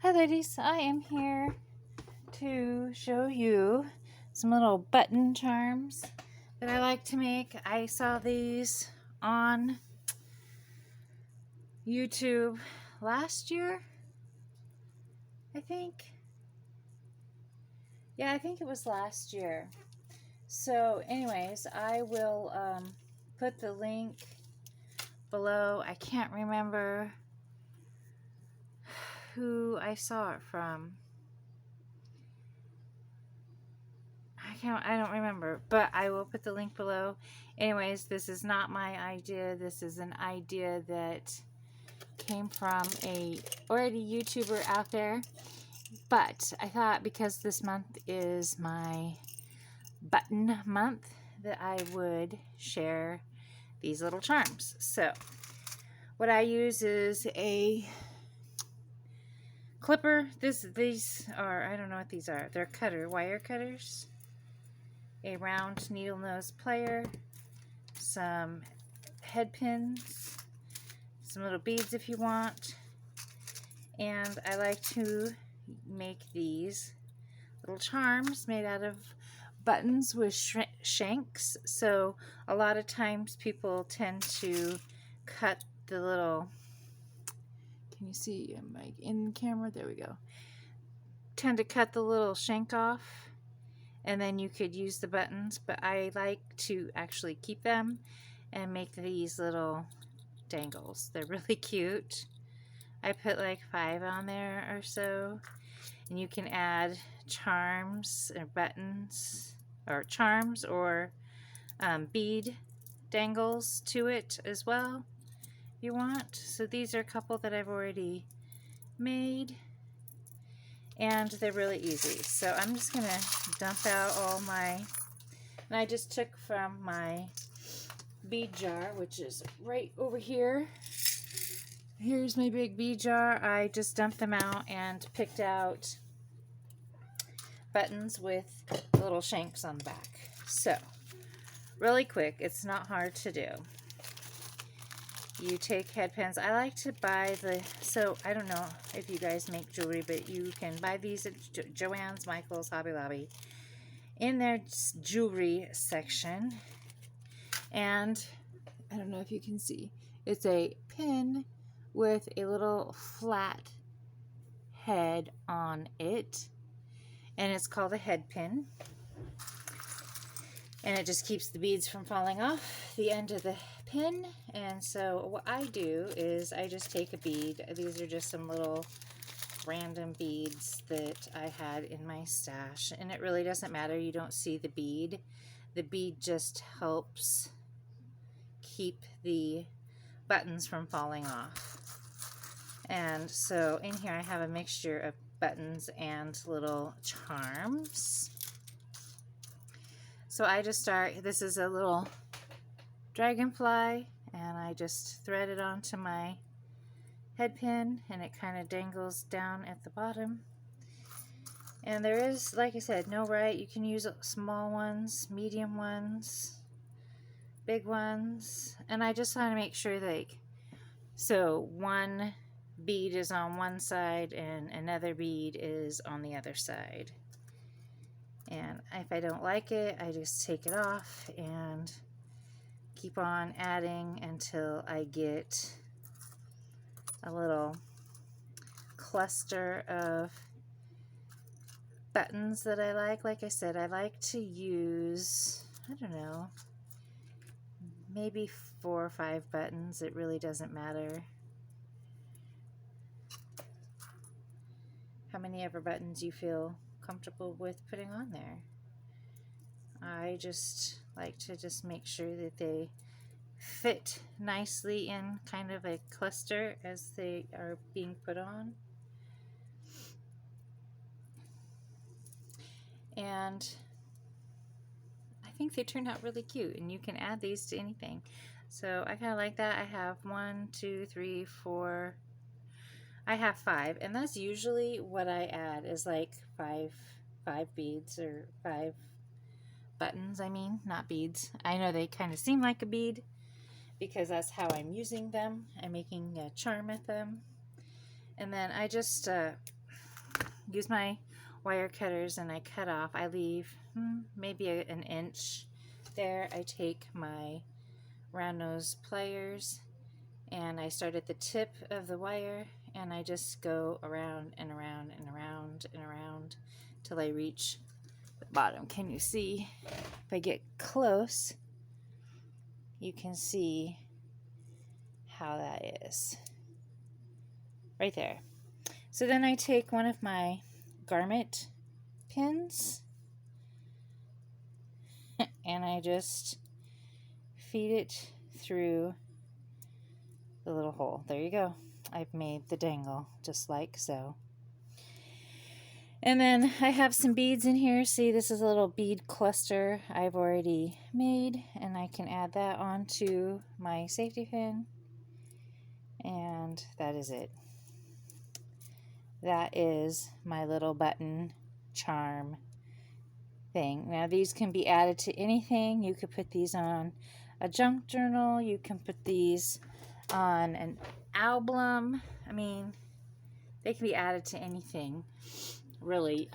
Hi ladies, I am here to show you some little button charms that I like to make. I saw these on YouTube last year, I think. Yeah, I think it was last year. So anyways, I will put the link below. I can't remember who I saw it from. I don't remember, but I will put the link below. Anyways, this is not my idea. This is an idea that came from a already YouTuber out there. But I thought because this month is my button month that I would share these little charms. So what I use is a clipper. These are, I don't know what these are. They're wire cutters. A round needle nose plier, some head pins, some little beads if you want, and I like to make these little charms made out of buttons with shanks. So a lot of times people tend to cut the little, can you see, am I in the camera? There we go. Tend to cut the little shank off, and then you could use the buttons, but I like to actually keep them and make these little dangles. They're really cute. I put like 5 on there or so, and you can add charms or buttons or charms or bead dangles to it as well if you want. So these are a couple that I've already made, and they're really easy. So I'm just gonna dump out all my, and I just took from my bead jar, which is right over here. Here's my big bead jar. I just dumped them out and picked out buttons with little shanks on the back. So really quick, it's not hard to do. You take head pins. I like to buy so I don't know if you guys make jewelry, but you can buy these at Joann's, Michael's, Hobby Lobby in their jewelry section. And I don't know if you can see, it's a pin with a little flat head on it, and it's called a head pin, and it just keeps the beads from falling off the end of the pin. And so what I do is I just take a bead. These are just some little random beads that I had in my stash, and it really doesn't matter. You don't see the bead. The bead just helps keep the buttons from falling off. And so in here I have a mixture of buttons and little charms. So I just start, this is a little dragonfly, and I just thread it onto my head pin, and it kind of dangles down at the bottom. And there is, like I said, no right. You can use small ones, medium ones, big ones, and I just want to make sure like, so one bead is on one side and another bead is on the other side. And if I don't like it, I just take it off and keep on adding until I get a little cluster of buttons that I like. Like I said, I like to use, I don't know, maybe 4 or 5 buttons. It really doesn't matter how many ever buttons you feel comfortable with putting on there. I just like to just make sure that they fit nicely in kind of a cluster as they are being put on. And I think they turned out really cute, and you can add these to anything. So I kind of like that. I have 1, 2, 3, 4. I have 5, and that's usually what I add is like 5 beads or 5 buttons. I mean, not beads. I know they kind of seem like a bead because that's how I'm using them. I'm making a charm with them. And then I just use my wire cutters and I cut off. I leave maybe an inch there. I take my round nose pliers and I start at the tip of the wire and I just go around and around and around and around till I reach the bottom. Can you see? If I get close, you can see how that is. Right there. So then I take one of my garment pins and I just feed it through the little hole. There you go. I've made the dangle just like so. And then I have some beads in here. See, this is a little bead cluster I've already made, and I can add that onto my safety pin. And that is it. That is my little button charm thing. Now these can be added to anything. You could put these on a junk journal. You can put these on an album. I mean, they can be added to anything, really.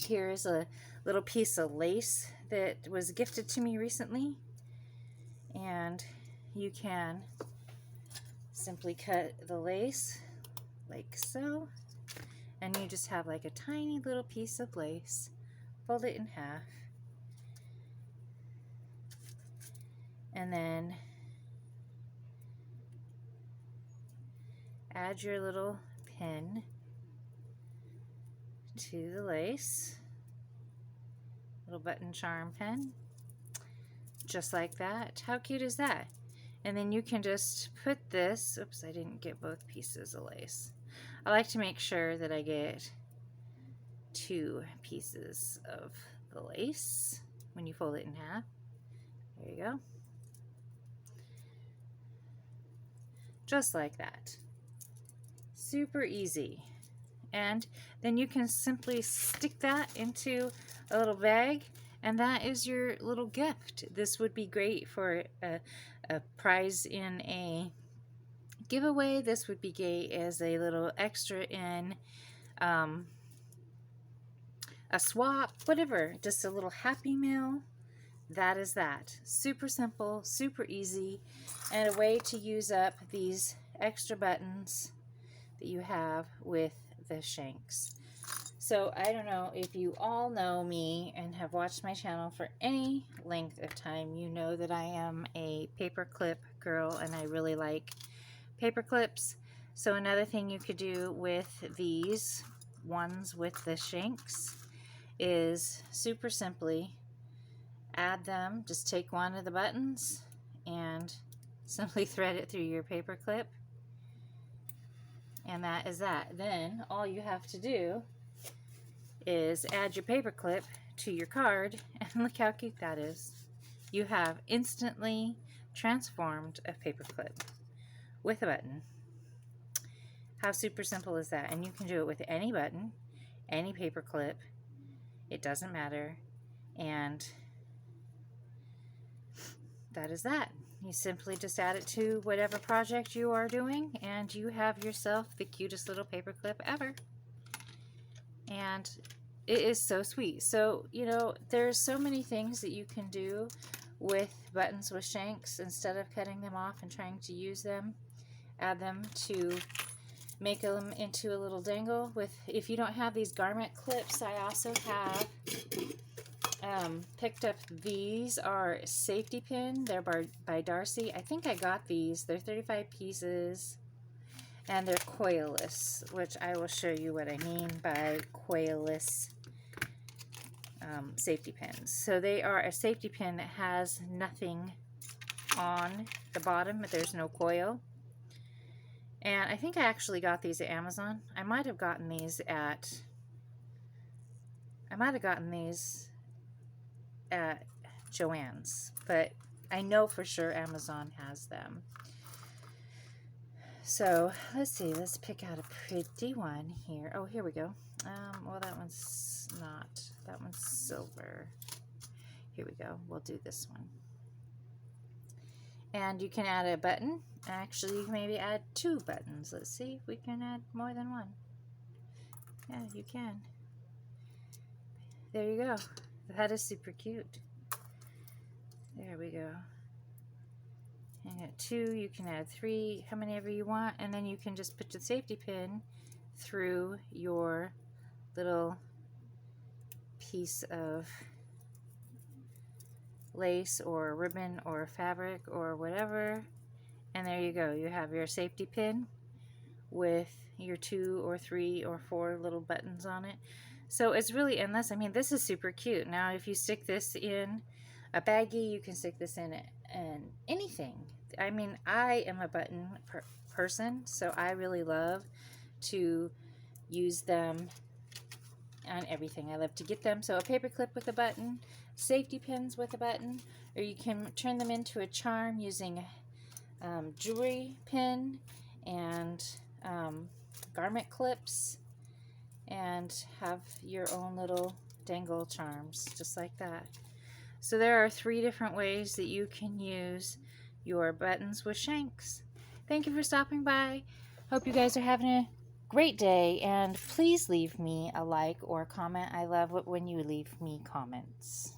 Here is a little piece of lace that was gifted to me recently, and you can simply cut the lace like so, and you just have like a tiny little piece of lace. Fold it in half, and then add your little pin to the lace, little button charm pin, just like that. How cute is that? And then you can just put this, oops, I didn't get both pieces of lace. I like to make sure that I get 2 pieces of the lace when you fold it in half. There you go. Just like that. Super easy. And then you can simply stick that into a little bag, and that is your little gift. This would be great for a prize in a giveaway. This would be great as a little extra in a swap, whatever, just a little Happy Meal. That is that. Super simple, super easy, and a way to use up these extra buttons that you have with the shanks. So I don't know if you all know me and have watched my channel for any length of time. You know that I am a paperclip girl and I really like paper clips. So another thing you could do with these ones with the shanks is super simply add them. Just take one of the buttons and simply thread it through your paper clip, and that is that. Then all you have to do is add your paper clip to your card, and look how cute that is. You have instantly transformed a paper clip with a button. How super simple is that? And you can do it with any button, any paper clip. It doesn't matter. And that is that. You simply just add it to whatever project you are doing, and you have yourself the cutest little paper clip ever. And it is so sweet. So, you know, there's so many things that you can do with buttons with shanks. Instead of cutting them off and trying to use them, add them to make them into a little dangle. If you don't have these garment clips, I also have picked up these are safety pin. They're by Darcy. I think I got these. They're 35 pieces. And they're coilless, which I will show you what I mean by coilless safety pins. So they are a safety pin that has nothing on the bottom, but there's no coil. And I think I actually got these at Amazon. I might have gotten these at Joann's, but I know for sure Amazon has them. So let's see, let's pick out a pretty one here. Oh, here we go. Well, that one's not. That one's silver. Here we go. We'll do this one. And you can add a button. Actually, you can maybe add 2 buttons. Let's see if we can add more than one. Yeah, you can. There you go. That is super cute. There we go. And at 2, you can add 3, how many ever you want, and then you can just put the safety pin through your little piece of lace or ribbon or fabric or whatever, and there you go. You have your safety pin with your 2 or 3 or 4 little buttons on it. So it's really endless. I mean, this is super cute. Now if you stick this in a baggie, you can stick this in anything. I mean, I am a button person, so I really love to use them on everything. I love to get them. So a paper clip with a button, safety pins with a button, or you can turn them into a charm using jewelry pin and garment clips, and have your own little dangle charms just like that. So there are 3 different ways that you can use your buttons with shanks. Thank you for stopping by. Hope you guys are having a great day, and please leave me a like or a comment. I love it when you leave me comments.